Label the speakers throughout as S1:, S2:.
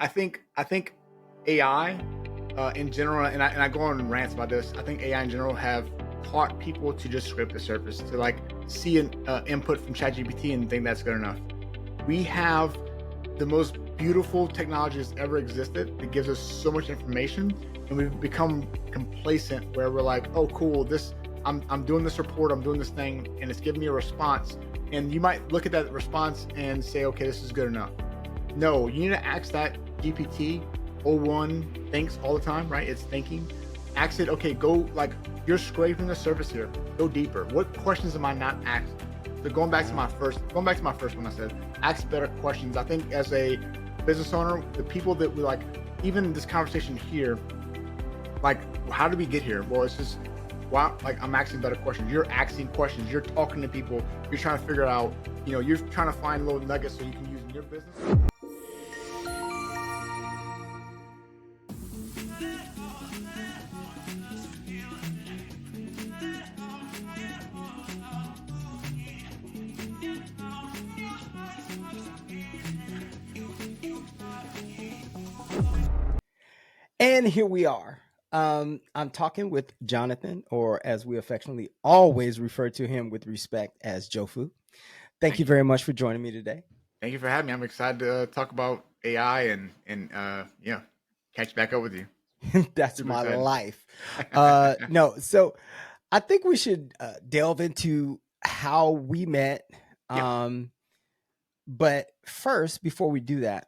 S1: I think AI in general, and I go on rants about this. I think AI in general have taught people to just scrape the surface, to like see an input from ChatGPT and think that's good enough. We have the most beautiful technology that's ever existed that gives us so much information, and we've become complacent where we're like, oh cool, this I'm doing this report, I'm doing this thing, and it's giving me a response. And you might look at that response and say, okay, this is good enough. No, you need to ask that GPT. O1 thinks all the time, right? It's thinking. Ask it, okay, go, like, you're scraping the surface here. Go deeper. What questions am I not asking? So going back to my first one, I said, ask better questions. I think as a business owner, the people that we like, even this conversation here, like, how did we get here? Well, it's just, wow, like, I'm asking better questions. You're asking questions. You're talking to people. You're trying to figure out, you're trying to find little nuggets so you can use in your business.
S2: And here we are. I'm talking with Jonathon, or as we affectionately always refer to him with respect as Jofu. Thank you very much for joining me today.
S1: Thank you for having me. I'm excited to talk about AI and catch back up with you.
S2: That's
S1: Super
S2: my
S1: excited.
S2: life. No, so I think we should delve into how we met.
S1: Yeah.
S2: But first, before we do that,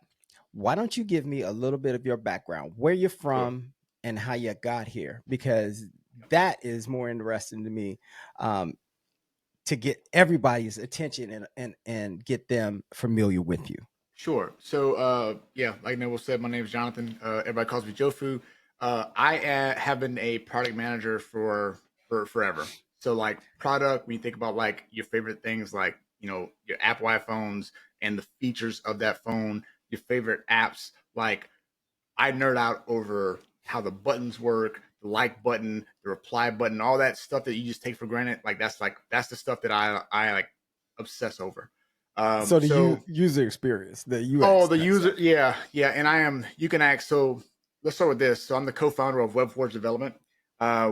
S2: why don't you give me a little bit of your background, where you're from and how you got here? Because that is more interesting to me, to get everybody's attention and get them familiar with you.
S1: Sure. So, like Noble said, my name is Jonathon. Everybody calls me Jofu. I have been a product manager for forever. So, like, product, when you think about like your favorite things, like your Apple iPhones and the features of that phone, your favorite apps, like, I nerd out over how the buttons work, the like button, the reply button, all that stuff that you just take for granted. That's the stuff that I like obsess over.
S2: So the user experience, the UX.
S1: Oh, the user, yeah. And you can ask. So let's start with this. So I'm the co-founder of WebForge Development.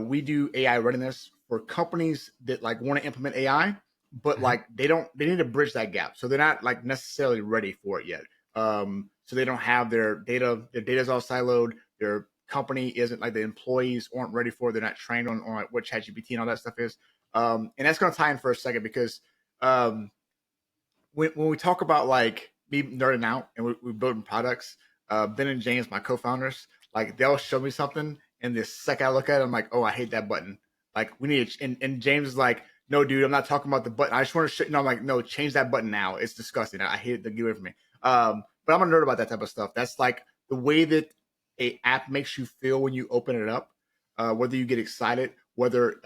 S1: We do AI readiness for companies that like want to implement AI, but like they need to bridge that gap. So they're not like necessarily ready for it yet. So they don't have their data's all siloed. Their company isn't, like, the employees aren't ready for it. They're not trained on like what ChatGPT and all that stuff is. And that's going to tie in for a second because when we talk about like me nerding out and we're building products, Ben and James, my co-founders, like, they'll show me something, and the second I look at it, I'm like, oh, I hate that button. Like, we need to, and James is like, no, dude, I'm not talking about the button. I just want to I'm like, no, change that button now. It's disgusting. I hate it. To get away from me. But I'm a nerd about that type of stuff. That's like the way that a app makes you feel when you open it up, whether you get excited, whether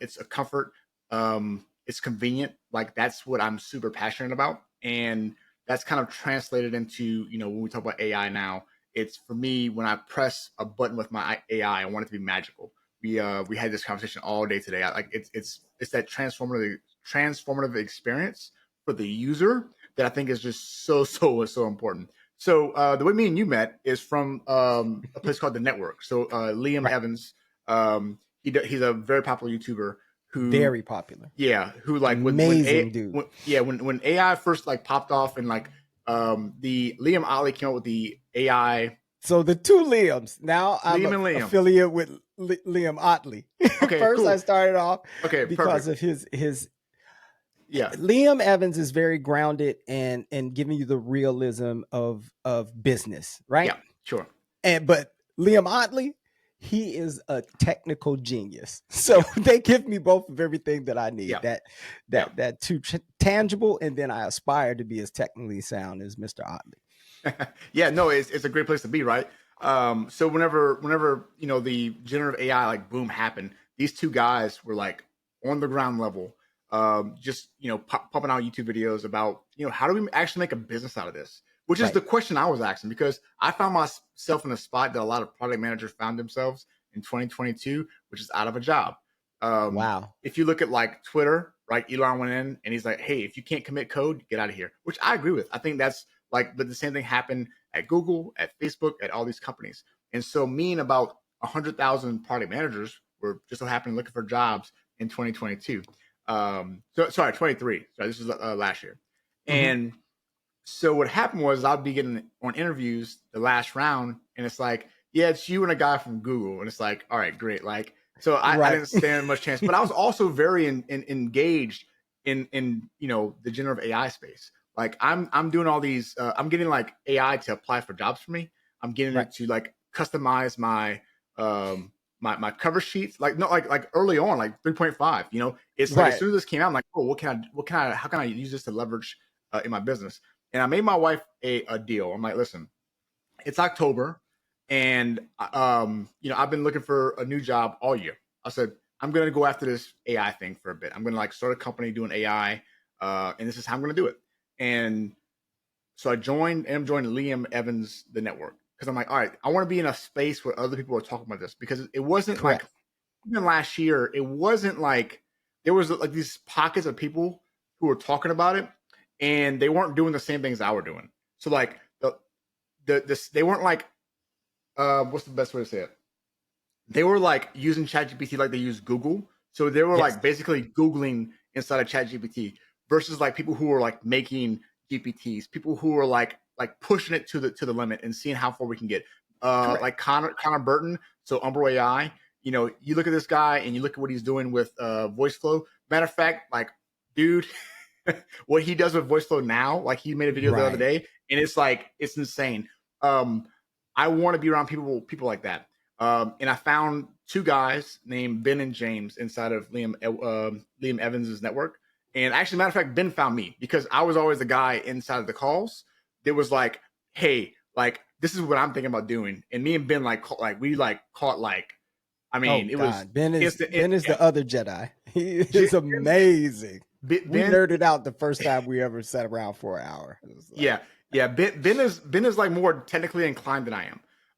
S1: it's a comfort, it's convenient. Like, that's what I'm super passionate about. And that's kind of translated into, when we talk about AI now, it's, for me, when I press a button with my AI, I want it to be magical. We had this conversation all day today. It's that transformative experience for the user that I think is just so important. So the way me and you met is from a place called The Network. So Liam Evans, he's a very popular YouTuber.
S2: Very popular.
S1: Yeah, who, like,
S2: amazing dude.
S1: When AI first like popped off, and like the Liam Otley came out with the AI.
S2: So the two Liams. Now I'm
S1: Liam.
S2: affiliate with Liam Otley.
S1: Okay,
S2: first
S1: cool.
S2: I started off
S1: perfect.
S2: because of his. Yeah, Liam Evans is very grounded and giving you the realism of business, right?
S1: Yeah, sure.
S2: But Liam Otley, he is a technical genius. So they give me both of everything that I need. That too tangible, and then I aspire to be as technically sound as Mr. Otley.
S1: Yeah, no, it's a great place to be, right? So whenever the generative AI like boom happened, these two guys were like on the ground level, just popping out YouTube videos about how do we actually make a business out of this, which is the question I was asking, because I found myself in a spot that a lot of product managers found themselves in 2022, which is out of a job.
S2: Wow.
S1: If you look at like Twitter, right? Elon went in and he's like, hey, if you can't commit code, get out of here, which I agree with. I think that's like, but the same thing happened at Google, at Facebook, at all these companies. And so me and about 100,000 product managers were just so happening looking for jobs in 2022. Sorry, 23. Sorry, this was last year. And so what happened was I'd be getting on interviews the last round, and it's like, yeah, it's you and a guy from Google, and it's like, all right, great. Like, so I didn't stand much chance, but I was also very engaged in the generative AI space. Like I'm doing all these, I'm getting like AI to apply for jobs for me. I'm getting it to like customize my my cover sheets, like early on, like 3.5. It's like as soon as this came out, I'm like, oh, how can I use this to leverage in my business? And I made my wife a deal. I'm like, listen, it's October, and I've been looking for a new job all year. I said, I'm gonna go after this AI thing for a bit. I'm gonna like start a company doing AI, and this is how I'm gonna do it. And so I joined Liam Evans, the network, because I'm like, all right, I want to be in a space where other people are talking about this, because it wasn't like even last year. It wasn't like there was like these pockets of people who were talking about it, and they weren't doing the same things I were doing. So like they weren't like what's the best way to say it? They were like using ChatGPT like they use Google. So they were like basically Googling inside of ChatGPT versus like people who were like making GPTs, people who were like pushing it to the limit and seeing how far we can get. Like Connor Burton, so Umbro AI. You look at this guy and you look at what he's doing with voice flow. Matter of fact, like, dude, what he does with voice flow now, like he made a video the other day, and it's like it's insane. I want to be around people like that. And I found two guys named Ben and James inside of Liam Evans's network. And actually, matter of fact, Ben found me because I was always the guy inside of the calls that was like, hey, like, this is what I'm thinking about doing. And me and Ben caught I mean, it was
S2: Ben is the other Jedi. He is amazing. We nerded out the first time we ever sat around for an hour.
S1: Like, Ben is like more technically inclined than I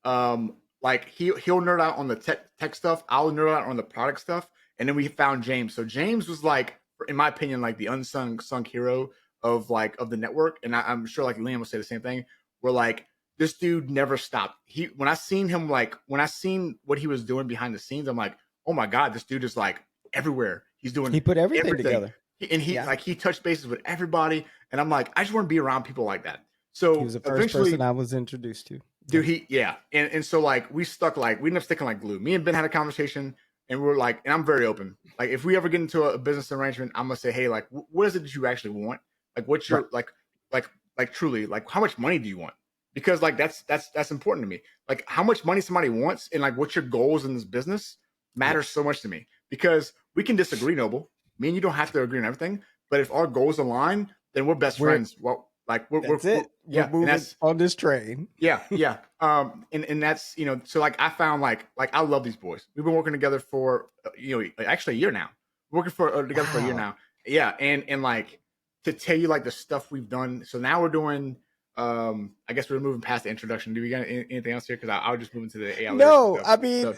S1: am. Like he'll nerd out on the tech stuff. I'll nerd out on the product stuff. And then we found James. So James was like, in my opinion, like the unsung hero of the network. And I'm sure like Liam will say the same thing. We're like, this dude never stopped. When I seen what he was doing behind the scenes, I'm like, oh my God, this dude is like everywhere. He put everything together. He touched bases with everybody. And I'm like, I just want to be around people like that. So
S2: he was the first person I was introduced to.
S1: Dude, and so like we ended up sticking like glue. Me and Ben had a conversation, and we were like, and I'm very open. Like if we ever get into a business arrangement, I'm gonna say, hey, like what is it that you actually want? Like what's your like truly, like how much money do you want? Because like that's important to me. Like how much money somebody wants and like what's your goals in this business matters so much to me. Because we can disagree, Noble. Me and you don't have to agree on everything, but if our goals align, then we're best friends. Well, like we're
S2: moving on this train.
S1: And that's so like I found like I love these boys. We've been working together for actually a year now. We're working together for a year now. And like to tell you like the stuff we've done. So now we're doing I guess we're moving past the introduction. Do we got anything else here? Because I'll just move into the AI.
S2: No, I mean,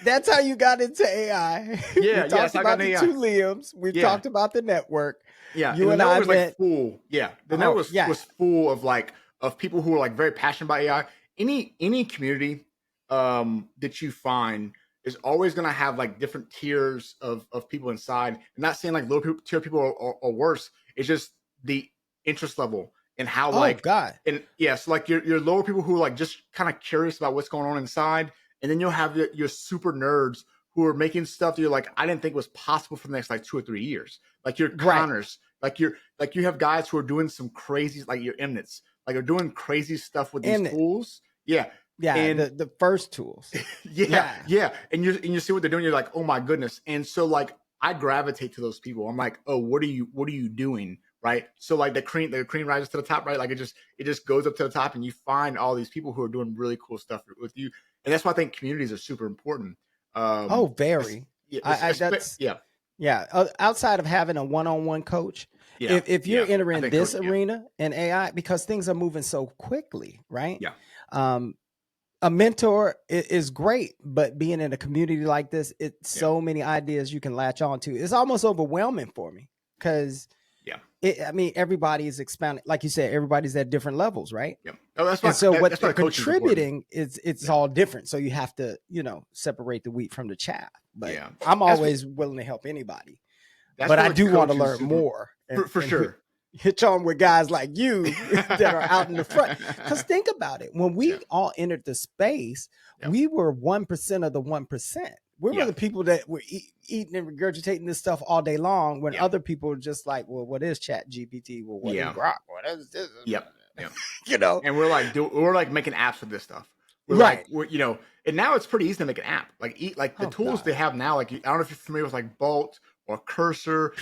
S2: that's how you got into AI. We talked about the two Liams. We've talked about the network.
S1: You and I was like full. The network was full of people who are like very passionate about AI. Any community that you find is always going to have like different tiers of people inside. I'm not saying like low tier people are worse. It's just the interest level and how so like your lower people who are like just kind of curious about what's going on inside, and then you'll have your super nerds who are making stuff that you're like, I didn't think was possible for the next like 2 or 3 years. Like your Connors, like you have guys who are doing some crazy, like your Mnits, like are doing crazy stuff with these tools.
S2: And the first tools.
S1: And you see what they're doing. You're like, oh my goodness. And so like I gravitate to those people. I'm like, oh, what are you doing? Right. So like the cream rises to the top, right? Like it just goes up to the top, and you find all these people who are doing really cool stuff with you. And that's why I think communities are super important.
S2: Very. Outside of having a one-on-one coach, if you're entering this arena in AI, because things are moving so quickly, right? A mentor is great, but being in a community like this, it's so many ideas you can latch on to. It's almost overwhelming for me because
S1: Yeah.
S2: I mean, everybody is expounding, like you said, everybody's at different levels, right?
S1: Yeah. Oh, that's why.
S2: And so what
S1: That's why
S2: they're
S1: coaching is important.
S2: contributing is it's all different. So you have to, separate the wheat from the chaff. But
S1: Yeah.
S2: I'm
S1: That's
S2: always willing to help anybody.
S1: that's
S2: But
S1: where
S2: I
S1: the
S2: do want
S1: coach
S2: to
S1: is
S2: learn
S1: super
S2: more
S1: for
S2: and
S1: sure.
S2: hitch on with guys like you that are out in the front. Because think about it. When we
S1: Yeah.
S2: all entered the space,
S1: Yeah.
S2: we were 1% of the 1%. We were
S1: Yeah.
S2: the people that were eating and regurgitating this stuff all day long when
S1: Yeah.
S2: other people were just like, well, what is Chat GPT? Well, what is
S1: Yeah.
S2: Grok? What is this?
S1: Yep. Yep.
S2: You know?
S1: And we're like making apps with this stuff. We're
S2: Right.
S1: like and now it's pretty easy to make an app. Like the
S2: Oh,
S1: tools
S2: God.
S1: they have now. Like I don't know if you're familiar with like Bolt or Cursor.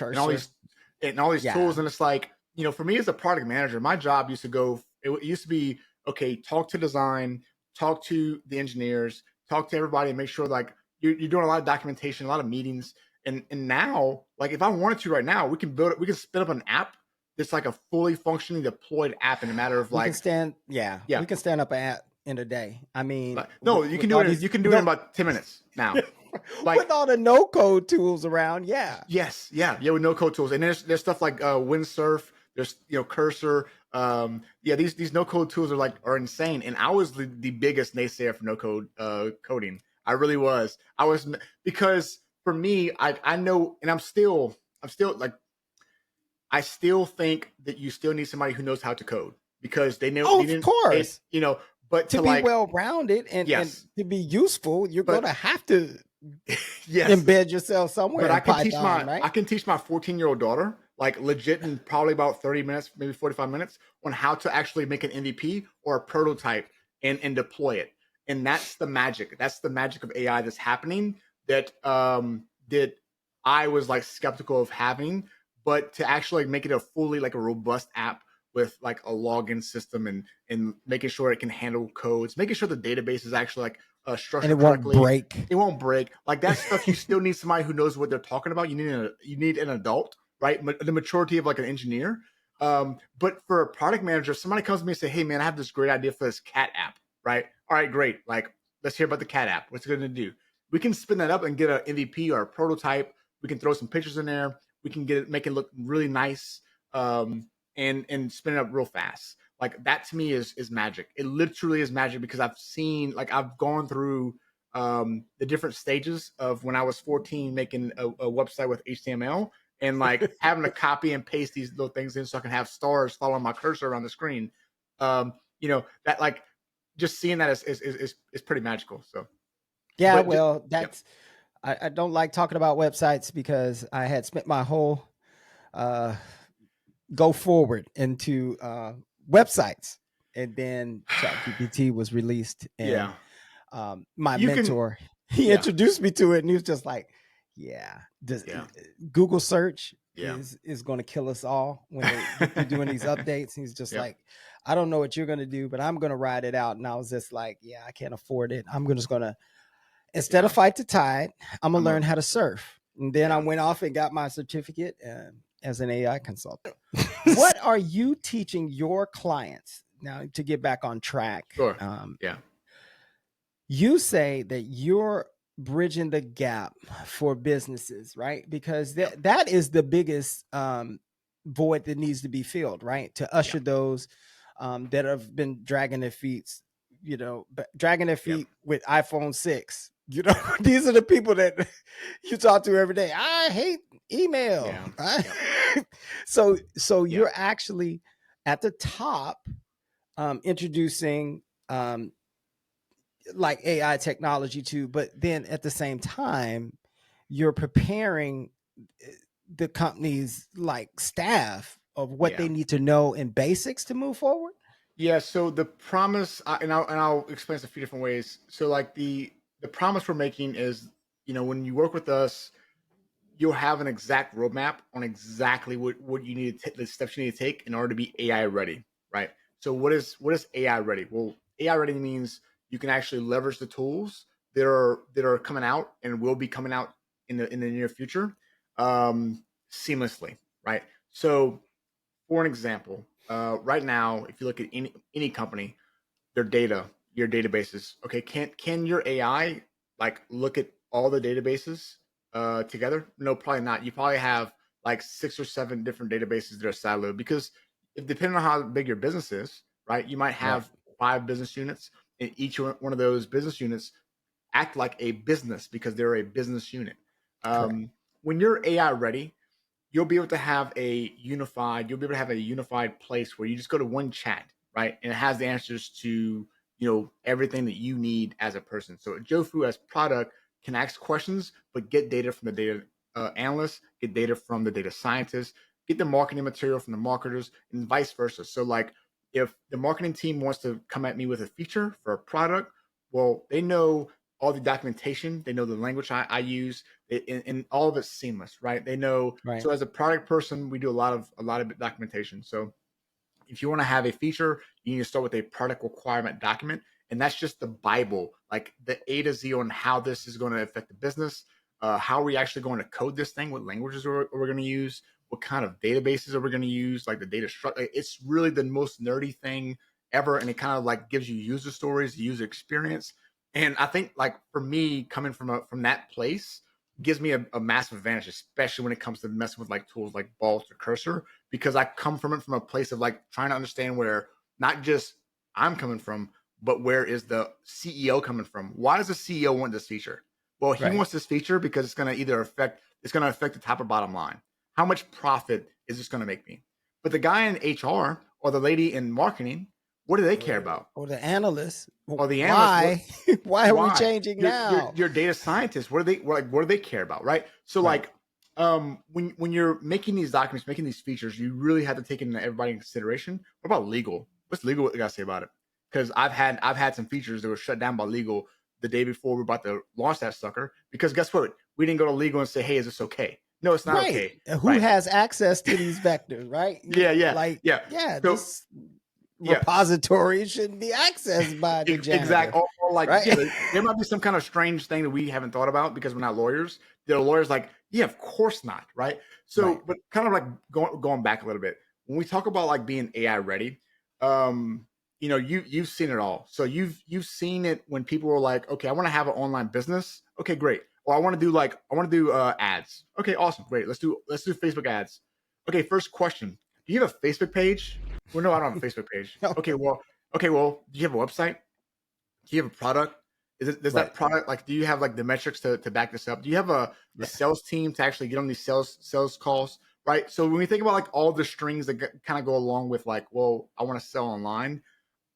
S1: And all these
S2: Yeah.
S1: tools. And it's like, for me as a product manager, my job used to go. It used to be okay. Talk to design, talk to the engineers, talk to everybody, and make sure like you're doing a lot of documentation, a lot of meetings. And now, like if I wanted to right now, we can build it. We can spin up an app that's like a fully functioning deployed app in a matter of like
S2: we can stand up an app in a day. I mean,
S1: no, you can do it. You can do it in about 10 minutes now. Like
S2: with all the no code tools around,
S1: yes, with no code tools, and there's stuff like Windsurf. There's Cursor. These no code tools are insane. And I was the biggest naysayer for no code coding. I really was. Because for me, I know, and I'm still like I still think that you still need somebody who knows how to code because they know.
S2: Oh, of course.
S1: But
S2: to be well-rounded and to be useful, you're going to have to embed yourself somewhere. But
S1: I can teach my 14-year-old daughter, like legit in probably about 30 minutes, maybe 45 minutes, on how to actually make an MVP or a prototype and deploy it. And that's the magic. That's the magic of AI that's happening that I was like skeptical of having, but to actually make it a fully like a robust app with like a login system and making sure it can handle codes, making sure the database is actually like structured
S2: and
S1: correctly.
S2: It
S1: won't break. Like that stuff, you still need somebody who knows what they're talking about. You need an adult, right? The maturity of like an engineer. But for a product manager, if somebody comes to me and say, "Hey man, I have this great idea for this cat app," right? All right, great. Like let's hear about the cat app. What's it going to do? We can spin that up and get an MVP or a prototype. We can throw some pictures in there. We can make it look really nice. And spin it up real fast. Like that to me is magic. It literally is magic because I've gone through the different stages of when I was 14 making a website with HTML and like having to copy and paste these little things in so I can have stars following my cursor around the screen. That like just seeing that is pretty magical. So
S2: I don't like talking about websites because I had spent my whole go forward into websites, and then ChatGPT was released, and my mentor he introduced me to it, and he was just like, Google search is going to kill us all when they're doing these updates. He's just like, I don't know what you're going to do, but I'm going to ride it out. And I was just like, I can't afford it. I'm just going to, instead of fight the tide, I'm going to learn how to surf. And then I went off and got my certificate as an AI consultant. What are you teaching your clients now to get back on track?
S1: Sure.
S2: You say that you're bridging the gap for businesses, right? Because that is the biggest void that needs to be filled, right? To usher those that have been dragging their feet with iPhone 6. These are the people that you talk to every day. I hate email. So you're actually at the top introducing like AI technology too, but then at the same time, you're preparing the company's like staff of what they need to know in basics to move forward.
S1: Yeah. So the promise, and I'll explain this a few different ways. So like the promise we're making is, when you work with us, you'll have an exact roadmap on exactly what you need to the steps you need to take in order to be AI ready, right? So what is AI ready? Well, AI ready means you can actually leverage the tools that are coming out and will be coming out in the near future seamlessly, right? So for an example, right now, if you look at any company, their data, your databases, okay, can your AI like look at all the databases together? No, probably not. You probably have like 6 or 7 different databases that are siloed, because if depending on how big your business is, right, you might
S2: Right.
S1: have 5 business units, and each one of those business units act like a business because they're a business unit.
S2: Correct.
S1: When you're AI ready, you'll be able to have a unified place where you just go to one chat, right? And it has the answers to, everything that you need as a person. So Jofu as product can ask questions, but get data from the data analysts, get data from the data scientists, get the marketing material from the marketers, and vice versa. So like if the marketing team wants to come at me with a feature for a product, well, they know all the documentation, they know the language I use, and all of it's seamless, right? They know.
S2: Right.
S1: So as a product person, we do a lot of documentation. So if you want to have a feature, you need to start with a product requirement document. And that's just the Bible, like the A to Z on how this is going to affect the business. How are we actually going to code this thing? What languages are we going to use? What kind of databases are we going to use? Like the data structure. It's really the most nerdy thing ever. And it kind of like gives you user stories, user experience. And I think like for me, coming from that place gives me a massive advantage, especially when it comes to messing with like tools like Vault or Cursor, because I come from it from a place of like trying to understand where not just I'm coming from, but where is the CEO coming from? Why does the CEO want this feature? Well, he
S2: Right.
S1: wants this feature because it's going to affect the top or bottom line. How much profit is this going to make me? But the guy in HR or the lady in marketing, what do they care about?
S2: Or the analyst.
S1: Or the analyst,
S2: Why? Why are we
S1: why?
S2: changing now?
S1: Your data scientists, what do they care about, right? So
S2: Right.
S1: like when you're making these documents, making these features, you really have to take into everybody in consideration. What about legal? What's legal gotta say about it? Because I've had some features that were shut down by legal the day before we're about to launch that sucker, because guess what? We didn't go to legal and say, hey, is this okay? No, it's not
S2: Right.
S1: okay.
S2: Who
S1: Right.
S2: has access to these vectors, right?
S1: Yeah.
S2: Like,
S1: Yeah. So
S2: this
S1: yeah.
S2: repository shouldn't be accessed by the janitor,
S1: Exactly. Or like,
S2: right?
S1: yeah, there might be some kind of strange thing that we haven't thought about because we're not lawyers. The lawyers like, yeah, of course not, right?
S2: Right.
S1: So, but kind of like going back a little bit, when we talk about like being AI ready, you've seen it all. So you've seen it when people were like, okay, I want to have an online business. Okay, great. Or I want to do ads. Okay, awesome, great. Let's do Facebook ads. Okay, first question: do you have a Facebook page? Well, no, I don't have a Facebook page. Okay, well, do you have a website? Do you have a product? Does
S2: Right.
S1: that product, like, do you have like the metrics to back this up? Do you have a
S2: Yeah.
S1: sales team to actually get on these sales calls? Right. So when we think about like all the strings that kind of go along with like, well, I want to sell online,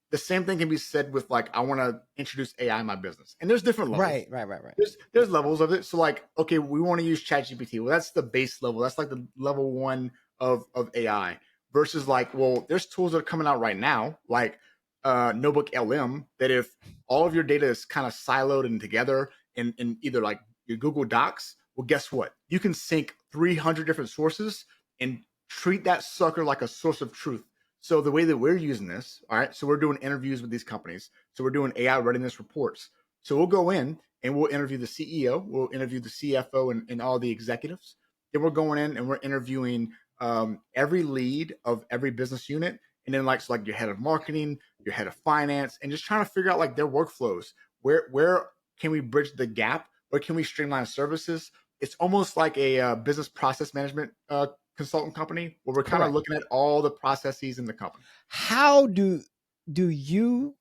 S1: the same thing can be said with like, I want to introduce AI in my business. And there's different levels.
S2: Right.
S1: There's levels of it. So like, okay, we want to use ChatGPT. Well, that's the base level. That's like the level one of AI, versus like, well, there's tools that are coming out right now, like Notebook LM, that if all of your data is kind of siloed and together in either like your Google Docs, well, guess what? You can sync 300 different sources and treat that sucker like a source of truth. So the way that we're using this, all right, so we're doing interviews with these companies. So we're doing AI readiness reports. So we'll go in and we'll interview the CEO, we'll interview the CFO and all the executives. Then we're going in and we're interviewing every lead of every business unit, and then like, so like your head of marketing, your head of finance, and just trying to figure out like their workflows. Where can we bridge the gap? Where can we streamline services? It's almost like a business process management consultant company where we're kind of
S2: Correct.
S1: looking at all the processes in the company.
S2: How do you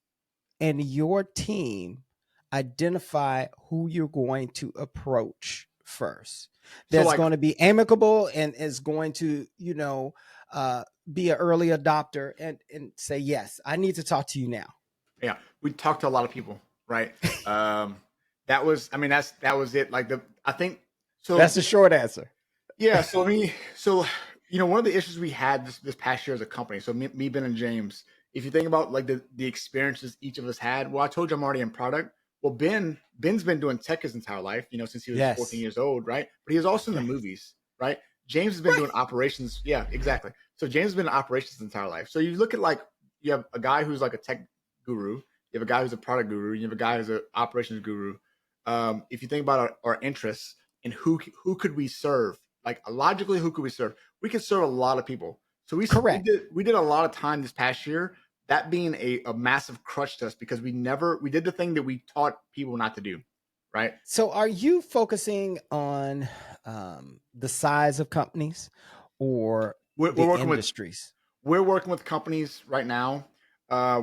S2: and your team identify who you're going to approach first?
S1: So
S2: That's
S1: like,
S2: going to be amicable and is going to, be an early adopter and say, yes, I need to talk to you now.
S1: yeah, we talked to a lot of people, right? That was, I mean, that was it. Like I think so.
S2: That's the short answer.
S1: Yeah. One of the issues we had this past year as a company. So me, Ben, and James. If you think about like the experiences each of us had, well, I told you I'm already in product. Well, Ben's been doing tech his entire life, since he was 14
S2: Yes.
S1: years old, right? But he was also in the movies, right? James has been doing operations. Yeah, exactly. So James has been in operations his entire life. So you look at like, you have a guy who's like a tech guru, you have a guy who's a product guru, you have a guy who's an operations guru. If you think about our interests and who could we serve, like logically, who could we serve? We could serve a lot of people. So
S2: Correct.
S1: we did a lot of time this past year, that being a massive crutch to us, because we did the thing that we taught people not to do, right?
S2: So are you focusing on the size of companies or the
S1: We're working with
S2: industries?
S1: companies right now uh,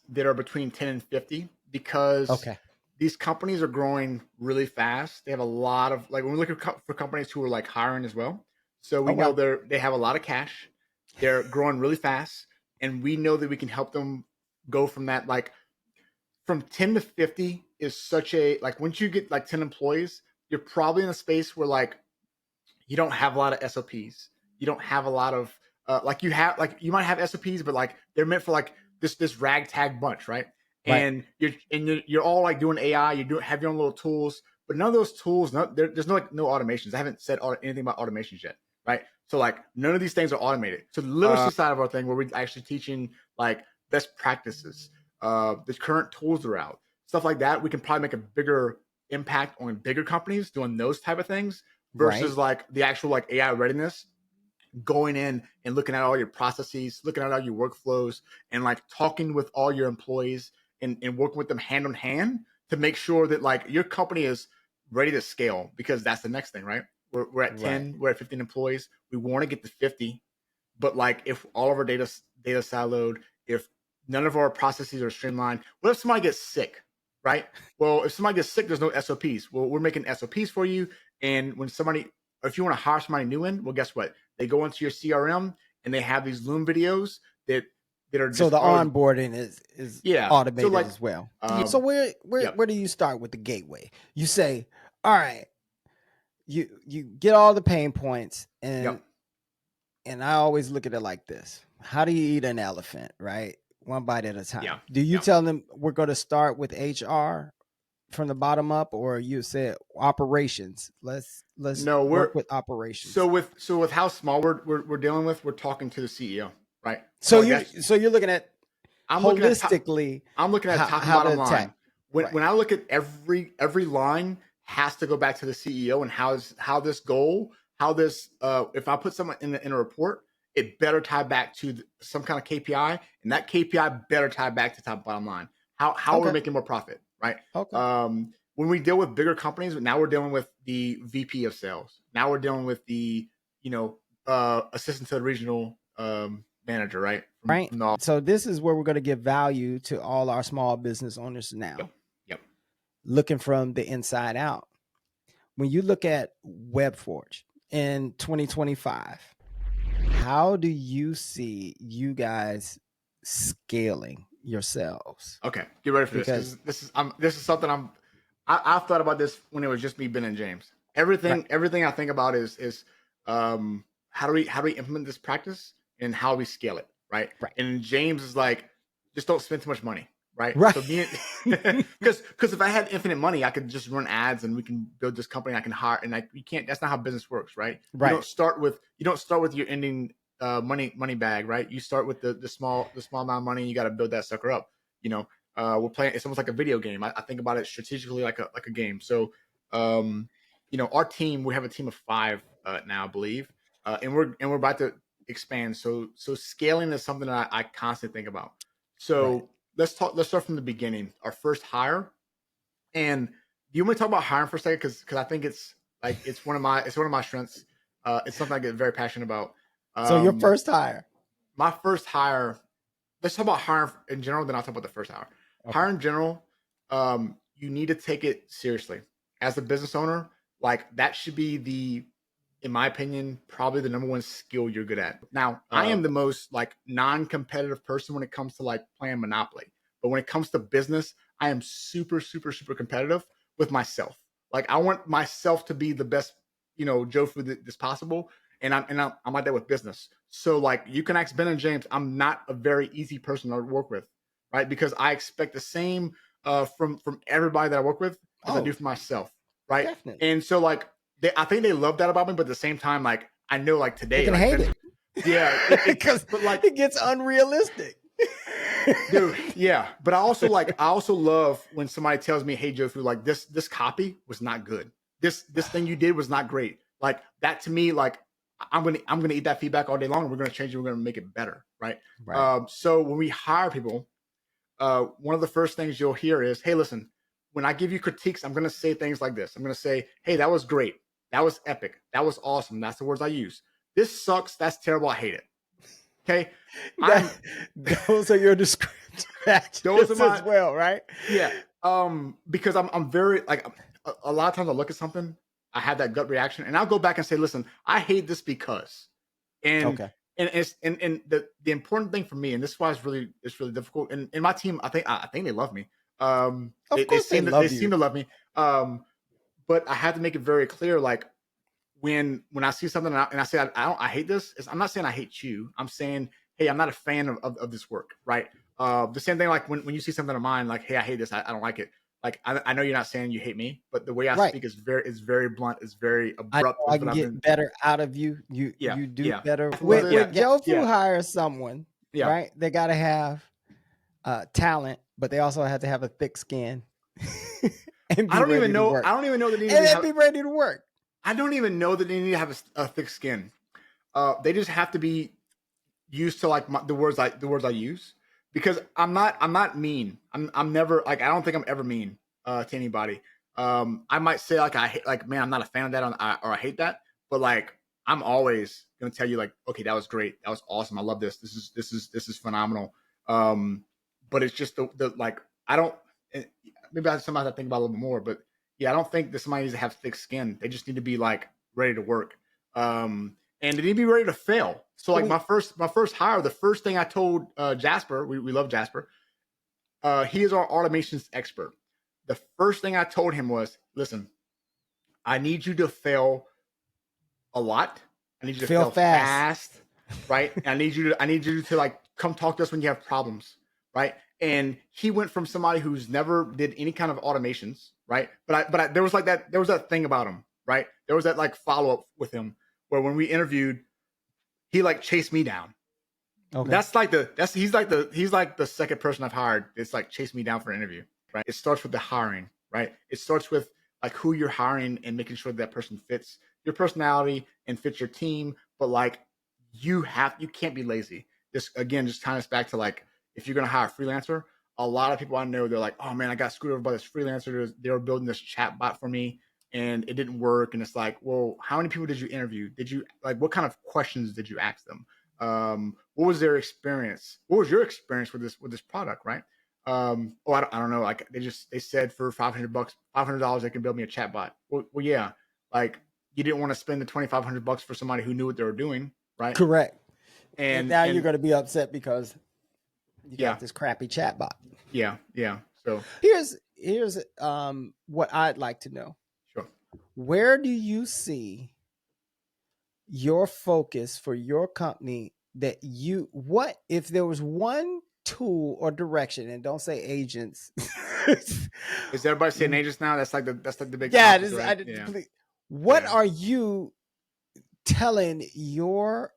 S1: that are between 10 and 50 because
S2: Okay.
S1: these companies are growing really fast. They have a lot of like when we look at for companies who are like hiring as well. So
S2: Oh,
S1: we know
S2: wow.
S1: they have a lot of cash. They're growing really fast, and we know that we can help them go from that like from 10 to 50 is such a like once you get like 10 employees, you're probably in a space where like you don't have a lot of SOPs. You don't have a lot of like you have like you might have SOPs, but like they're meant for like this ragtag bunch, right?
S2: Right.
S1: And you're all like doing AI. Have your own little tools, but none of those tools, there's no like no automations. I haven't said anything about automations yet, right? So like none of these things are automated. So the literacy side of our thing, where we're actually teaching like best practices, the current tools that are out, stuff like that, we can probably make a bigger impact on bigger companies doing those type of things
S2: Right.
S1: versus like the actual like AI readiness, going in and looking at all your processes, looking at all your workflows, and like talking with all your employees and working with them hand on hand to make sure that like your company is ready to scale, because that's the next thing, right? We're at
S2: Right.
S1: 10, we're at 15 employees. We want to get to 50, but like if all of our data siloed, if none of our processes are streamlined, what if somebody gets sick, right? Well, if somebody gets sick, there's no SOPs. Well, we're making SOPs for you. And when somebody, if you want to hire somebody new in, well, guess what? They go into your CRM and they have these Loom videos that are
S2: So
S1: just
S2: the onboarding is
S1: yeah. So
S2: automated
S1: like
S2: as well.
S1: um,
S2: So where
S1: yep,
S2: do you start with the gateway? You say, all right, you get all the pain points,
S1: yep,
S2: and I always look at it like this. How do you eat an elephant, right? One bite at a
S1: yeah,
S2: time. Do you
S1: yeah.
S2: tell them we're going to start with HR from the bottom up, or you say operations? Let's
S1: No,
S2: work with operations.
S1: so with how small we're dealing with, we're talking to the CEO, right? So
S2: So
S1: like that's
S2: you're looking at
S1: I'm looking at top,
S2: holistically
S1: I'm looking at top and
S2: how to
S1: bottom
S2: attack.
S1: line. When
S2: Right.
S1: when I look at every line has to go back to the CEO, and how this goal, how this if I put someone in a report, it better tie back to some kind of KPI, and that KPI better tie back to top and bottom line. How we're
S2: Okay.
S1: making more profit, right?
S2: Okay.
S1: When we deal with bigger companies, now we're dealing with the VP of sales. Now we're dealing with the assistant to the regional manager, right?
S2: Right.
S1: From the
S2: So this is where we're going to give value to all our small business owners
S1: yep,
S2: now,
S1: yep.
S2: looking from the inside out. When you look at WebForge in 2025, how do you see you guys scaling yourselves?
S1: Okay, get ready for this,
S2: Because
S1: because this is something I've thought about this when it was just me, Ben, and James.
S2: right,
S1: Everything I think about is how do we implement this practice and how we scale it, right?
S2: right,
S1: And James is like, just don't spend too much money, right?
S2: right,
S1: So me because if I had infinite money, I could just run ads and we can build this company. I can hire, and you can't. That's not how business works, right?
S2: right,
S1: You don't start with your ending money bag, right? You start with the small amount of money. And you got to build that sucker up. You know, we're playing. It's almost like a video game. I think about it strategically like a game. So, our team, we have a team of 5 now, I believe, and we're about to expand. So scaling is something that I constantly think about.
S2: right.
S1: So let's start from the beginning. Our first hire, and do you want to talk about hiring for a second? Because I think it's like it's one of my strengths. It's something I get very passionate about.
S2: So your
S1: Um,
S2: first hire.
S1: my first hire. Let's talk about hiring in general. Then I'll talk about the first hire.
S2: Okay.
S1: Hire in general. You need to take it seriously as a business owner. Like that should be in my opinion, probably the number one skill you're good at. Now, I am the most like non-competitive person when it comes to like playing Monopoly. But when it comes to business, I am super, super, super competitive with myself. Like I want myself to be the best, Jofu that's possible. And I'm like that with business. So like you can ask Ben and James, I'm not a very easy person to work with, right? Because I expect the same from everybody that I work with as I do
S2: Oh,
S1: for myself, right?
S2: definitely.
S1: And so like I think they love that about me, but at the same time, like I know, like
S2: They
S1: today,
S2: can
S1: like
S2: hate
S1: Ben's,
S2: it
S1: yeah,
S2: because
S1: but like,
S2: it gets unrealistic.
S1: dude, yeah. But I also love when somebody tells me, "Hey, Jofu, like this copy was not good. This thing you did was not great." Like that to me, like I'm gonna eat that feedback all day long, and we're gonna change it. We're gonna make it better, right?
S2: Right.
S1: So when we hire people, one of the first things you'll hear is, "Hey, listen, when I give you critiques, I'm going to say things like this. I'm going to say, hey, that was great. That was epic. That was awesome. That's the words I use. This sucks. That's terrible. I hate it. Okay.
S2: Those are your descriptive
S1: Those are
S2: actions
S1: my,
S2: as well, right?
S1: yeah. Because I'm very like a lot of times I look at something, I have that gut reaction, and I'll go back and say, listen, I hate this because, and
S2: Okay.
S1: and the important thing for me, and this is why it's really difficult. And my team, I think they love me.
S2: Of
S1: They
S2: course they
S1: seem
S2: love
S1: seem
S2: you.
S1: to love me. But I have to make it very clear, like when I see something and I say I hate this, I'm not saying I hate you. I'm saying, hey, I'm not a fan of this work, right? The same thing like when you see something of mine, like, hey, I hate this, I don't like it. Like I know you're not saying you hate me, but the way I
S2: Right.
S1: speak is very blunt, is very
S2: I know
S1: abrupt.
S2: I
S1: Is
S2: can
S1: what I've
S2: get
S1: been.
S2: better out of you.
S1: Yeah,
S2: You do
S1: yeah.
S2: better.
S1: Whether
S2: When Jofu
S1: yeah,
S2: hires someone,
S1: yeah.
S2: right? They gotta have talent, but they also have to have a thick skin and
S1: I
S2: be
S1: don't even
S2: ready to
S1: know.
S2: work.
S1: I don't even know that they need
S2: And
S1: to
S2: then
S1: have.
S2: be ready to work.
S1: I don't even know that they need to have a thick skin. They just have to be used to like the words I use, because I'm not mean. I'm never like, I don't think I'm ever mean to anybody. I might say like I hate, like, man, I'm not a fan of that, or I hate that, but like I'm always gonna tell you like, okay, that was great, that was awesome, I love this. This is phenomenal. But it's just the like, I don't. Maybe I sometimes I think about it a little bit more, but yeah, I don't think that somebody needs to have thick skin. They just need to be like ready to work. And they need to be ready to fail. So like my first hire, the first thing I told Jasper, we love Jasper. He is our automations expert. The first thing I told him was, listen, I need you to fail a lot. I need you to
S2: Fail
S1: fail
S2: fast.
S1: fast, right? And I need you to like come talk to us when you have problems, right? And he went from somebody who's never did any kind of automations, right? But there was that thing about him, right? There was that like follow up with him where when we interviewed, he like chased me down.
S2: Okay.
S1: He's like the second person I've hired. It's like chased me down for an interview, right? It starts with the hiring, right? It starts with like who you're hiring and making sure that person fits your personality and fits your team. But like you can't be lazy. This again just tying us back to like, if you're gonna hire a freelancer, a lot of people I know, they're like, oh man, I got screwed over by this freelancer. They were building this chat bot for me and it didn't work. And it's like, well, how many people did you interview? Did you like, what kind of questions did you ask them? What was their experience? What was your experience with this product, right? I don't know. Like they said for $500 they can build me a chatbot. Well, yeah, like you didn't want to spend the $2,500 for somebody who knew what they were doing, right?
S2: Correct. And now you're
S1: And
S2: going to be upset because you
S1: yeah,
S2: got this crappy chatbot.
S1: yeah. So
S2: Here's what I'd like to know.
S1: sure.
S2: Where do you see your focus for your company that what if there was one tool or direction, and don't say agents.
S1: Is everybody saying agents now? That's like the big
S2: Yeah,
S1: topic, right? Yeah.
S2: What
S1: Yeah.
S2: are you telling your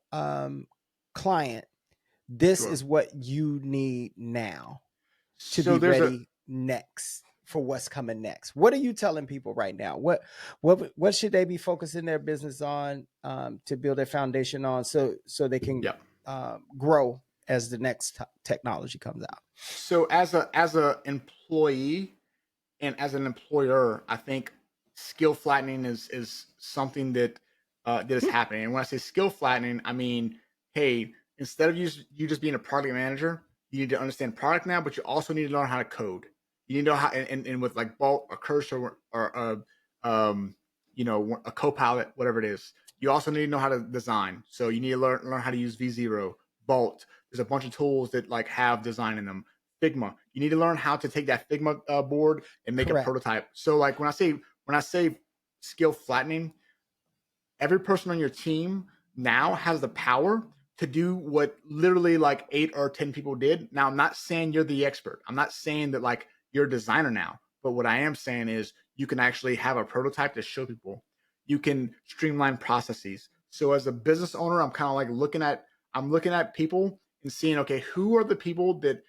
S2: client this
S1: Sure.
S2: is what you need now to
S1: So
S2: be ready next for what's coming next? What are you telling people right now? What should they be focusing their business on to build their foundation on so they can grow as the next technology comes out?
S1: So as a employee and as an employer, I think skill flattening is something that is happening. And when I say skill flattening, I mean, hey, instead of you just being a product manager, you need to understand product now, but you also need to learn how to code. You need to know how, and with like Bolt, a Cursor, or a Copilot, whatever it is. You also need to know how to design. So you need to learn how to use V0, Bolt. There's a bunch of tools that like have design in them. Figma. You need to learn how to take that Figma board and make
S2: Correct.
S1: a prototype. So like when I say skill flattening, every person on your team now has the power to do what literally like 8 or 10 people did. Now, I'm not saying you're the expert. I'm not saying that like you're a designer now. But what I am saying is you can actually have a prototype to show people. You can streamline processes. So as a business owner, I'm kind of like looking at people and seeing, okay, who are the people that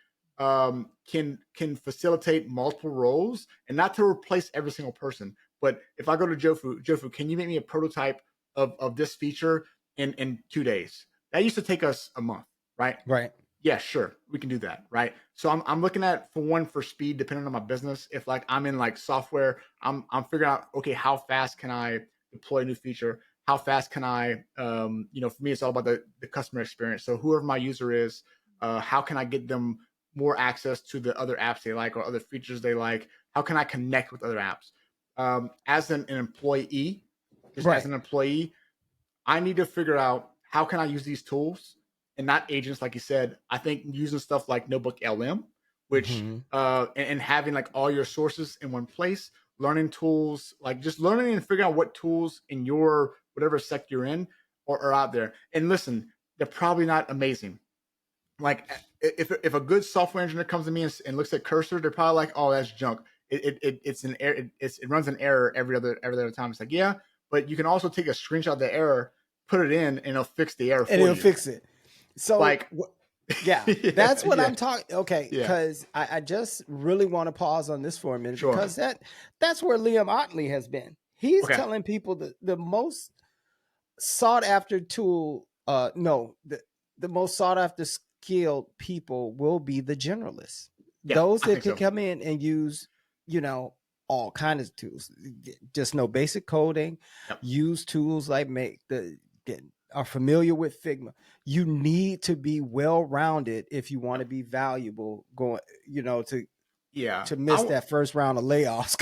S1: can facilitate multiple roles, and not to replace every single person. But if I go to Jofu, can you make me a prototype of this feature in 2 days? That used to take us a month, right?
S2: Right.
S1: Yeah, sure. We can do that, right? So I'm looking at, for speed, depending on my business. If like I'm in like software, I'm figuring out, okay, how fast can I deploy a new feature? How fast can I for me it's all about the customer experience. So whoever my user is, how can I get them more access to the other apps they like or other features they like? How can I connect with other apps? As an employee, just as
S2: Right.
S1: an employee, I need to figure out how can I use these tools and not agents, like you said. I think using stuff like Notebook LM, which
S2: Hmm.
S1: and having like all your sources in one place, learning tools, like just learning and figuring out what tools in your whatever sector you're in are out there. And listen, they're probably not amazing. Like if a good software engineer comes to me and looks at Cursor, they're probably like, oh, that's junk. It's an error. It runs an error every other time. It's like, yeah, but you can also take a screenshot of the error, put it in, and it'll fix the error
S2: And
S1: for
S2: it'll
S1: you.
S2: fix it. So
S1: Like,
S2: yeah,
S1: yeah,
S2: that's what
S1: yeah,
S2: I'm talking. Okay,
S1: yeah.
S2: because I just really want to pause on this for a minute
S1: Sure.
S2: because that's where Liam Otley has been. He's
S1: Okay.
S2: telling people that the most sought after tool, no, the most sought after skilled people will be the generalists.
S1: Yeah,
S2: Those
S1: I
S2: that
S1: think
S2: can
S1: so.
S2: come in and use, you know, all kinds of tools. Just know basic coding,
S1: Yep.
S2: use tools like are familiar with Figma. You need to be well-rounded if you want
S1: Yep.
S2: to be valuable going,
S1: Yeah.
S2: to miss that first round of layoffs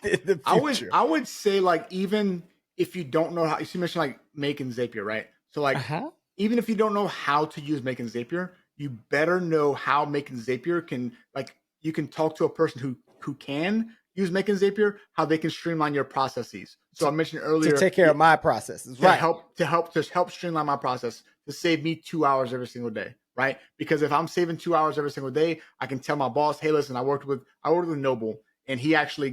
S2: in the
S1: I would
S2: future.
S1: I would say like even if you don't know how you mentioned like Make and Zapier, right? So like
S2: Uh-huh.
S1: even if you don't know how to use Make and Zapier, you better know how Make and Zapier can like you can talk to a person who can use Make and Zapier, how they can streamline your processes. So I mentioned
S2: To
S1: earlier
S2: take care of my processes. Right.
S1: to help streamline my process to save me 2 hours every single day, right? Because if I'm saving 2 hours every single day, I can tell my boss, hey, listen, I worked with Noble, and he actually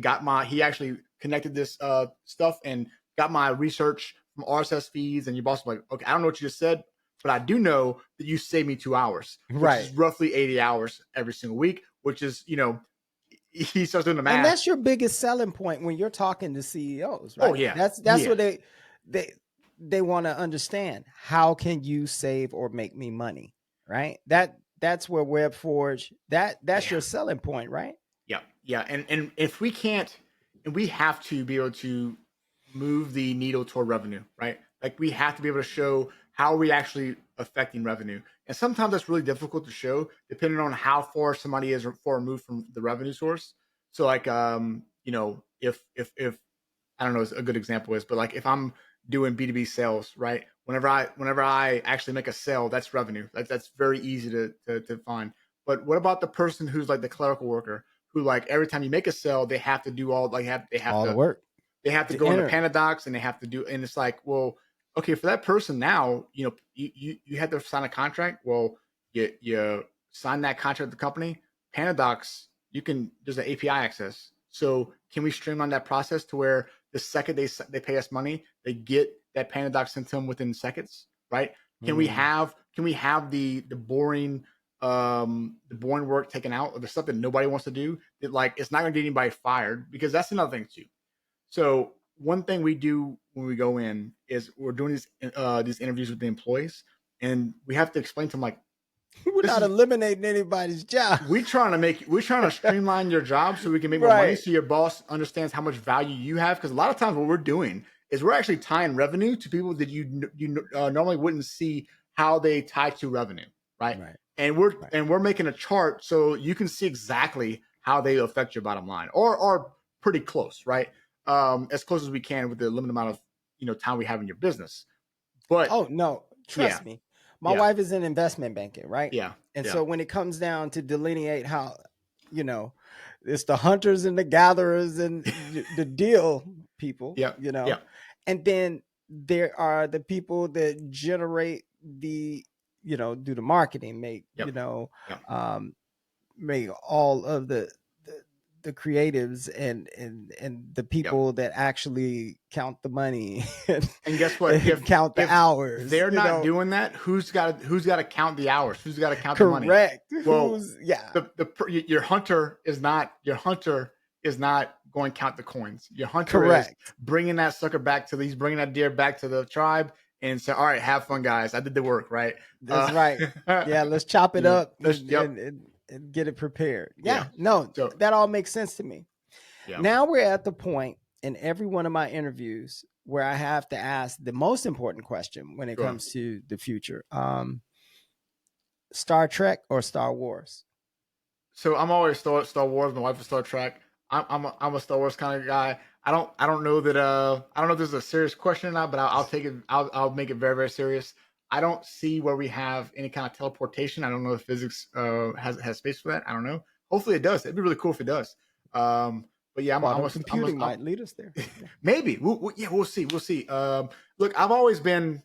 S1: connected this stuff and got my research from RSS feeds, and your boss was like, okay, I don't know what you just said, but I do know that you saved me 2 hours, which
S2: Right.
S1: is roughly 80 hours every single week, which is, he starts doing the
S2: And
S1: math.
S2: that's your biggest selling point when you're talking to CEOs,
S1: Oh
S2: right?
S1: yeah.
S2: That's
S1: Yeah.
S2: what they want to understand. How can you save or make me money? Right? That's where WebForge, that's
S1: Yeah.
S2: your selling point, right?
S1: Yeah, yeah, and if we can't, and we have to be able to move the needle toward revenue, right? Like we have to be able to show how we actually affecting revenue, and sometimes that's really difficult to show depending on how far somebody is far removed from the revenue source. So like, if I don't know, a good example is, but like if I'm doing B2B sales, right? Whenever I actually make a sale, that's revenue. That's very easy to find. But what about the person who's like the clerical worker who like every time you make a sale, they have to do all like
S2: All the work
S1: they have to
S2: to
S1: go into
S2: enter.
S1: Panadocs and they have to do, and it's like, well, okay, for that person now, you have to sign a contract. Well, you sign that contract with the company. Panadocs, there's an API access. So can we streamline that process to where the second they pay us money, they get that Panadoc sent to them within seconds, right?
S2: Mm.
S1: Can we have the boring work taken out, or the stuff that nobody wants to do, that like it's not going to get anybody fired, because that's another thing too. So one thing we do when we go in is we're doing these interviews with the employees, and we have to explain to them like,
S2: We're
S1: this
S2: not
S1: is
S2: eliminating anybody's job.
S1: we're trying to streamline your job so we can make more money,
S2: Right.
S1: so your boss understands how much value you have. Because a lot of times what we're doing is we're actually tying revenue to people that you normally wouldn't see how they tie to revenue, right?
S2: Right.
S1: And we're
S2: Right.
S1: and we're making a chart so you can see exactly how they affect your bottom line, or pretty close, right? As close as we can with the limited amount of time we have in your business. But
S2: Oh no,
S1: yeah,
S2: trust me. My
S1: yeah,
S2: wife is in investment banking, right?
S1: yeah,
S2: And
S1: yeah,
S2: so when it comes down to delineate how, you know, it's the hunters and the gatherers and the deal people,
S1: yeah, yeah,
S2: and then there are the people that generate do the marketing,
S1: yep, yep,
S2: um, make all of the creatives and the
S1: yep.
S2: people that actually count the money and,
S1: And guess what?
S2: and count the
S1: If
S2: hours,
S1: they're not doing that, who's got to count the hours? Who's got to count the money?
S2: correct.
S1: Well,
S2: Who's yeah,
S1: your hunter is not going to count the coins. Your hunter is
S2: correct.
S1: bringing that sucker back to he's bringing that deer back to the tribe, and say, all right, have fun, guys. I did the work, right?
S2: That's right. Yeah, let's chop it up
S1: Yep.
S2: and get it prepared.
S1: Yeah.
S2: Yeah, no,
S1: So
S2: that all makes sense to me.
S1: yeah.
S2: Now we're at the point in every one of my interviews where I have to ask the most important question when it
S1: Sure.
S2: comes to the future. Star Trek or Star Wars?
S1: So I'm always Star Wars. My wife is Star Trek. I'm a Star Wars kind of guy. I don't know that I don't know if this is a serious question or not, but I'll take it. I'll make it very very serious. I don't see where we have any kind of teleportation. I don't know if physics has space for that. I don't know. Hopefully it does. It'd be really cool if it does. But yeah,
S2: Quantum computing might lead us there.
S1: Maybe. We'll see. We'll see. Look, I've always been.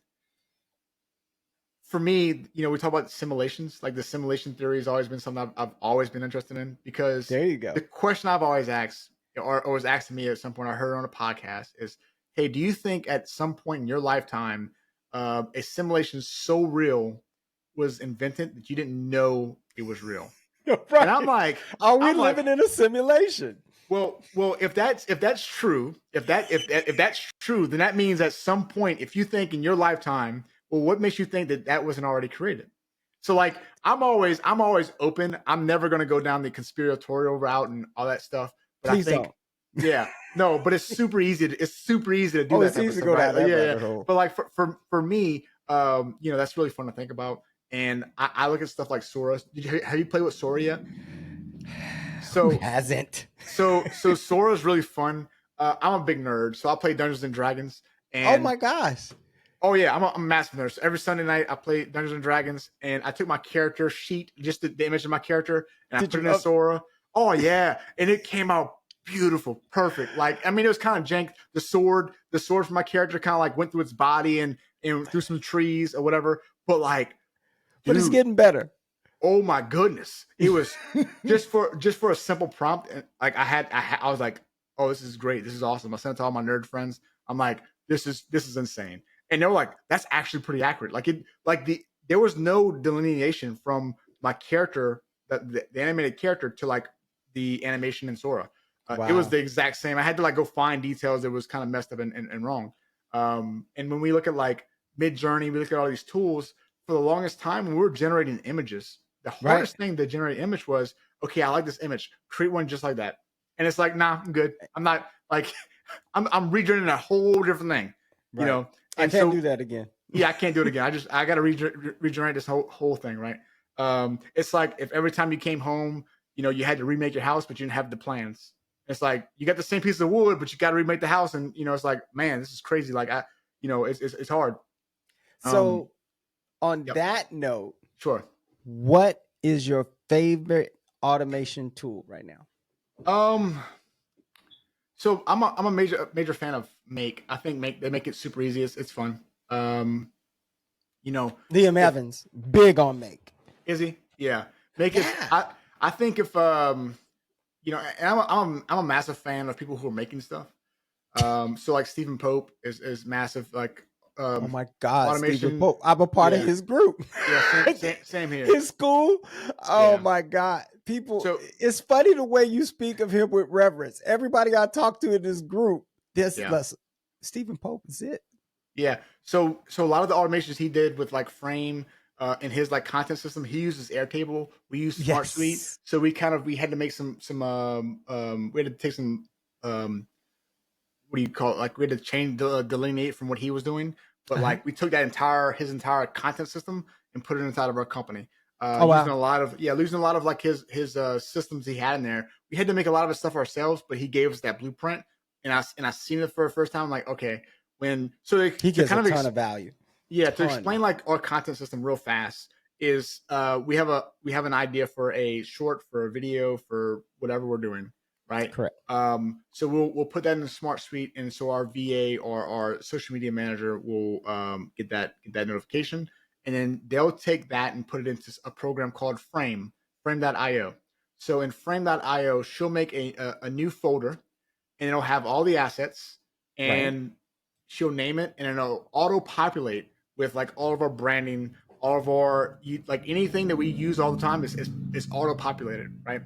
S1: For me, we talk about simulations. Like the simulation theory has always been something I've always been interested in, because
S2: there you go.
S1: The question I've always asked, or was asked to me at some point, I heard on a podcast, is, hey, do you think at some point in your lifetime, a simulation so real was invented that you didn't know it was real?
S2: Right.
S1: And I'm like,
S2: are we living in a simulation?
S1: Well, if that's true, if that's true, then that means at some point, if you think in your lifetime, well, what makes you think that wasn't already created? So like, I'm always open. I'm never going to go down the conspiratorial route and all that stuff. But
S2: Please don't.
S1: Yeah, no, but it's super easy. It's super easy to do that.
S2: It's easy to go down that rabbit hole.
S1: But like for me, that's really fun to think about. And I look at stuff like Sora. Have you played with Sora yet?
S2: So who hasn't?
S1: So Sora's really fun. I'm a big nerd, so I play Dungeons and Dragons. And
S2: oh my gosh!
S1: Oh yeah, I'm a massive nerd. So every Sunday night I play Dungeons and Dragons, and I took my character sheet, just the image of my character, and I put it in Sora. Oh yeah, and it came out beautiful, perfect. Like, I mean, it was kind of jank. The sword for my character kind of like went through its body and through some trees or whatever. But like,
S2: but it's getting better.
S1: Oh my goodness! It was just for a simple prompt. And like I was like, oh, this is great. This is awesome. I sent it to all my nerd friends. I'm like, this is insane. And they were like, that's actually pretty accurate. There was no delineation from my character, the animated character, to like the animation in Sora. Wow. It was the exact same. I had to like go find details that was kind of messed up and wrong. And when we look at like Mid-Journey, we look at all these tools. For the longest time, when we were generating images, the hardest thing to generate an image was, okay, I like this image. Create one just like that. And it's like, nah, I'm good. I'm not like, I'm regenerating a whole different thing, you know?
S2: And I can't do that again.
S1: Yeah, I can't do it again. I got to regenerate this whole thing, right? It's like if every time you came home, you had to remake your house, but you didn't have the plans. It's like you got the same piece of wood, but you got to remake the house, and it's like, man, this is crazy. Like it's hard.
S2: So, on that note,
S1: sure.
S2: What is your favorite automation tool right now?
S1: So I'm a major fan of Make. I think they make it super easy. It's fun. Liam
S2: Evans, big on Make.
S1: Is he? Yeah. Make it. I think if and I'm a massive fan of people who are making stuff. So like Stephen Pope is massive. Like
S2: oh my God,
S1: automation.
S2: Stephen Pope. I'm a part of his group.
S1: Yeah, same here.
S2: His school. Oh my God. People, it's funny the way you speak of him with reverence. Everybody I talk to in this group, Stephen Pope is it.
S1: Yeah. So a lot of the automations he did with like Frame in his like content system, he uses Airtable. We use Smart Suite. So we had to make some we had to take some what do you call it? Like we had to change delineate from what he was doing. But like we took that his entire content system and put it inside of our company. Using a lot of like his systems he had in there. We had to make a lot of his stuff ourselves, but he gave us that blueprint, and I seen it for the first time. I'm like, okay, he
S2: gives a ton of value.
S1: Yeah, to explain like our content system real fast is we have an idea for a short, for a video, for whatever we're doing, right?
S2: Correct.
S1: So we'll put that in the Smart Suite, and so our VA or our social media manager will get that notification. And then they'll take that and put it into a program called Frame.io. So in Frame.io, she'll make a new folder, and it'll have all the assets, and she'll name it, and it'll auto-populate with like all of our branding, all of our like anything that we use all the time is auto-populated, right?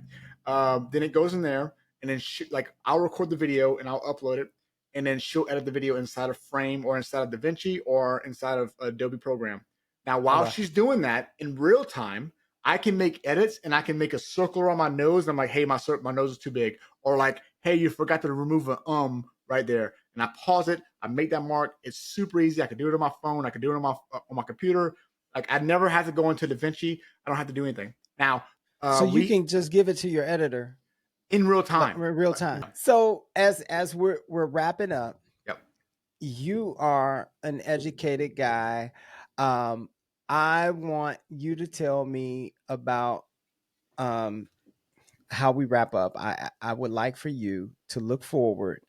S1: Then it goes in there, and then like I'll record the video and I'll upload it, and then she'll edit the video inside of Frame or inside of DaVinci or inside of Adobe Program. Now, while
S2: Okay.
S1: she's doing that in real time, I can make edits and I can make a circle around my nose. And I'm like, hey, my nose is too big. Or like, hey, you forgot to remove an right there. And I pause it. I make that mark. It's super easy. I can do it on my phone. I can do it on my computer. Like I never have to go into DaVinci. I don't have to do anything. Now,
S2: So you can just give it to your editor
S1: in real time.
S2: in real time. So as we're wrapping up,
S1: yep.
S2: You are an educated guy. I want you to tell me about how we wrap up. I would like for you to look forward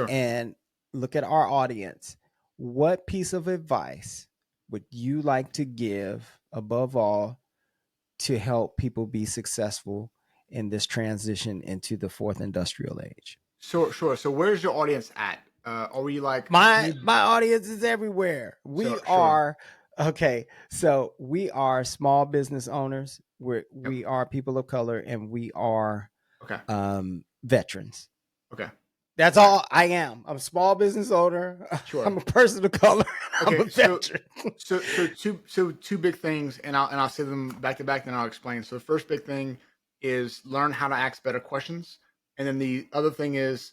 S2: and look at our audience. What piece of advice would you like to give above all to help people be successful in this transition into the fourth industrial age?
S1: Sure. So where's your audience at? Are we like
S2: my audience is everywhere. We are okay. So we are small business owners. We are people of color, and we are veterans.
S1: Okay.
S2: That's all I am. I'm a small business owner. Sure. I'm a person of color. Okay, I'm a veteran.
S1: So two big things, and I'll say them back to back, then I'll explain. So the first big thing is learn how to ask better questions, and then the other thing is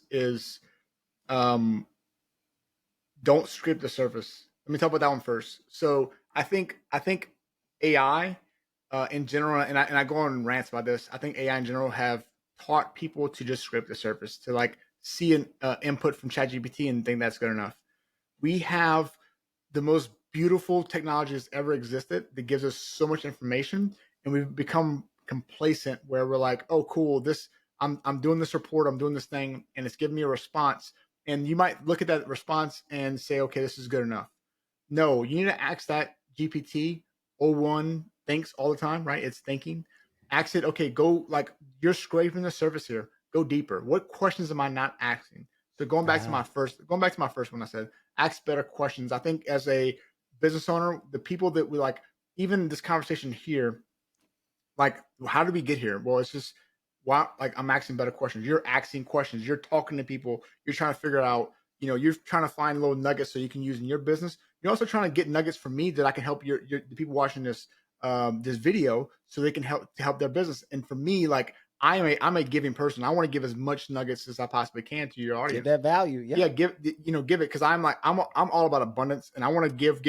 S1: don't scrape the surface. Let me talk about that one first. So I think AI in general, and I go on rants about this. I think AI in general have taught people to just scrape the surface, to like see an input from ChatGPT and think that's good enough. We have the most beautiful technology that's ever existed that gives us so much information, and we've become complacent where we're like, oh, cool, this I'm doing this report, I'm doing this thing, and it's giving me a response. And you might look at that response and say, okay, this is good enough. No, you need to ask that GPT. O1 thinks all the time, right? It's thinking. Ask it, okay, go, like, you're scraping the surface here. Go deeper. What questions am I not asking? So going back to my first one, I said, ask better questions. I think as a business owner, the people that we like, even this conversation here, like, how did we get here? Well, it's just, wow, like I'm asking better questions. You're asking questions. You're talking to people. You're trying to figure out, you're trying to find little nuggets so you can use in your business. You're also trying to get nuggets from me that I can help the people watching this video so they can help their business. And for me, like I'm a giving person. I want to give as much nuggets as I possibly can to your audience.
S2: Give that value.
S1: Yeah. Give it. Cause I'm all about abundance, and I want to give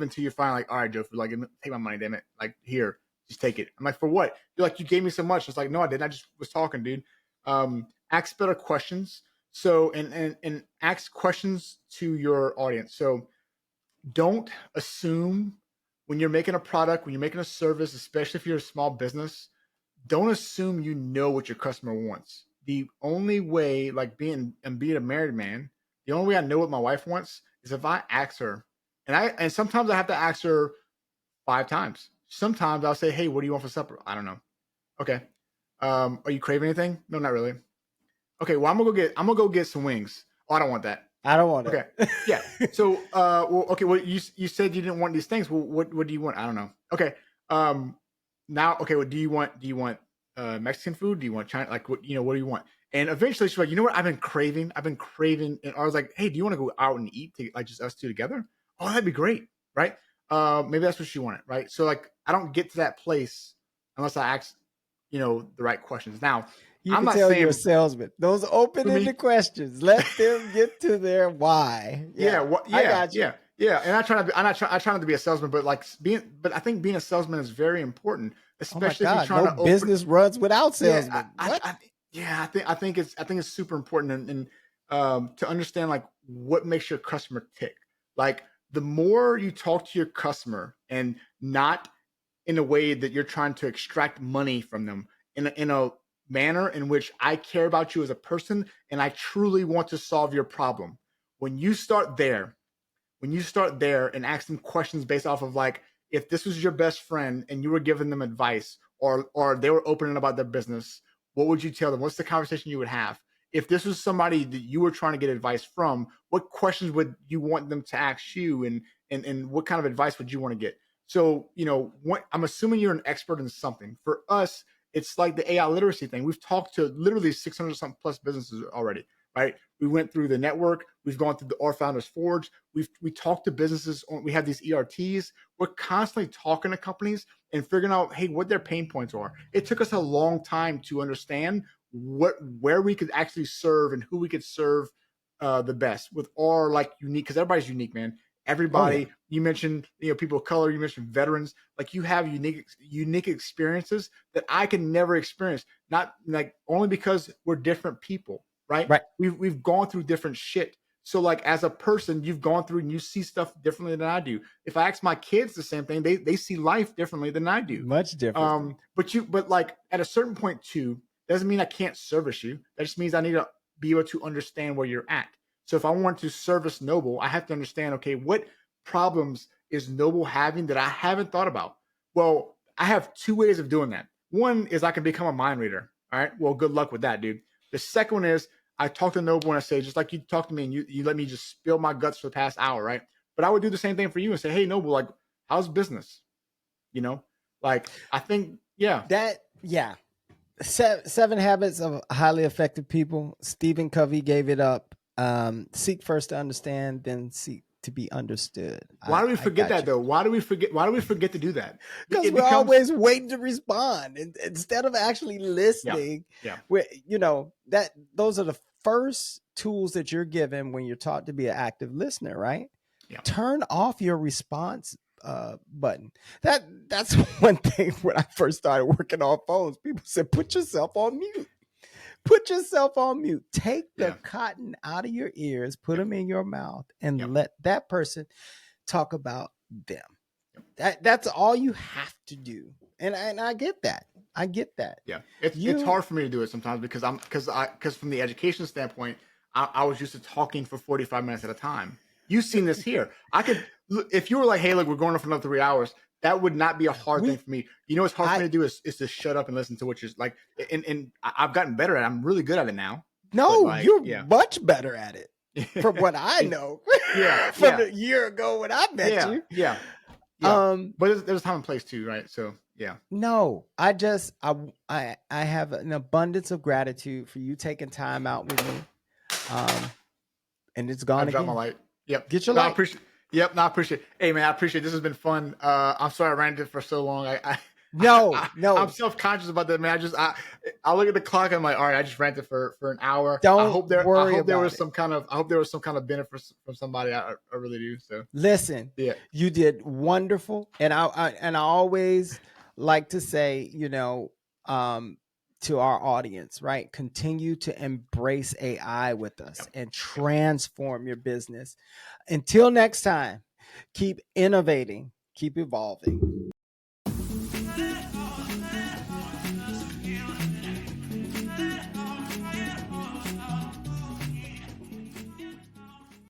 S1: until you find like, all right, Jofu, like take my money, damn it. Like here, just take it. I'm like, for what? You're like, you gave me so much. It's like, no, I didn't. I just was talking, dude. Ask better questions. So, and ask questions to your audience. So don't assume when you're making a product, when you're making a service, especially if you're a small business, don't assume you know what your customer wants. The only way, like being a married man, the only way I know what my wife wants is if I ask her. And sometimes I have to ask her 5 times. Sometimes I'll say, hey, what do you want for supper? I don't know. Okay. Are you craving anything? No, not really. Okay, well, I'm gonna go get some wings. Oh, I don't want that.
S2: I don't want
S1: it. Okay. Yeah. So well, you said you didn't want these things. Well, what do you want? I don't know. Okay. Now, okay, what do you want? Do you want Mexican food? Do you want China? Like what do you want? And eventually she's like, you know what? I've been craving. And I was like, hey, do you want to go out and eat like just us two together? Oh, that'd be great. Right. Maybe that's what she wanted. Right. So like, I don't get to that place unless I ask, the right questions. Now,
S2: I'm not saying you're a salesman. Those open-ended questions, let them get to their why.
S1: Yeah. I got you. Yeah. And I try not to be a salesman, but I think being a salesman is very important, especially if you're trying to
S2: business runs without salesmen.
S1: I think it's super important and to understand like what makes your customer tick. Like the more you talk to your customer and not in a way that you're trying to extract money from them, in a manner in which I care about you as a person and I truly want to solve your problem. When you start there and ask them questions based off of like, if this was your best friend and you were giving them advice or they were opening about their business, what would you tell them? What's the conversation you would have? If this was somebody that you were trying to get advice from, what questions would you want them to ask you and what kind of advice would you want to get? So, I'm assuming you're an expert in something. For us, it's like the AI literacy thing. We've talked to literally 600 something plus businesses already. right? We went through the network. We've gone through the Our Founders Forge. We talked to businesses. We have these ERTs. We're constantly talking to companies and figuring out, hey, what their pain points are. It took us a long time to understand where we could actually serve and who we could serve the best with our like unique, because everybody's unique, man. Everybody, you mentioned, people of color, you mentioned veterans, like you have unique experiences that I can never experience. Not like only because we're different people, right? We've gone through different shit. So like as a person, you've gone through and you see stuff differently than I do. If I ask my kids the same thing, they see life differently than I do.
S2: Much different.
S1: But like at a certain point too, doesn't mean I can't service you. That just means I need to be able to understand where you're at. So if I want to service Noble, I have to understand, okay, what problems is Noble having that I haven't thought about? Well, I have two ways of doing that. One is I can become a mind reader. All right. Well, good luck with that, dude. The second one is I talk to Noble and I say, just like you talk to me and you let me just spill my guts for the past hour, right? But I would do the same thing for you and say, hey, Noble, like, how's business? Like I think, yeah.
S2: Seven Habits of Highly Effective People. Stephen Covey gave it up. Seek first to understand, then seek to be understood.
S1: Why do we forget that though? Why do we forget to do that?
S2: Because we're always waiting to respond instead of actually listening. Those are the first tools that you're given when you're taught to be an active listener, right? Turn off your response button. That's one thing. When I first started working on phones, people said, put yourself on mute. Put yourself on mute. Take the cotton out of your ears, put them in your mouth, and let that person talk about them. That's all you have to do. And I get that.
S1: Yeah. It's hard for me to do it sometimes because from the education standpoint, I was used to talking for 45 minutes at a time. You've seen this here. If you were like, hey, look, we're going on for another 3 hours, that would not be a hard thing for me. What's hard for me to do is to shut up and listen to what you're like. And I've gotten better at it. I'm really good at it now.
S2: No, you're much better at it from what I know. From a year ago when I met you.
S1: Yeah. But there's time and place too, right? So yeah.
S2: No, I have an abundance of gratitude for you taking time out with me. And it's gone again.
S1: I dropped my light. Yep.
S2: Get your light.
S1: I appreciate it. Hey man, I appreciate it. This has been fun. I'm sorry I ran it for so long.
S2: No.
S1: I'm self-conscious about that, man. I look at the clock and I'm like, all right, I just ranted for an hour.
S2: I
S1: hope there was some kind of benefit from somebody. I really do. So
S2: listen, you did wonderful. And I always like to say, to our audience, right? Continue to embrace AI with us and transform your business. Until next time, keep innovating, keep evolving.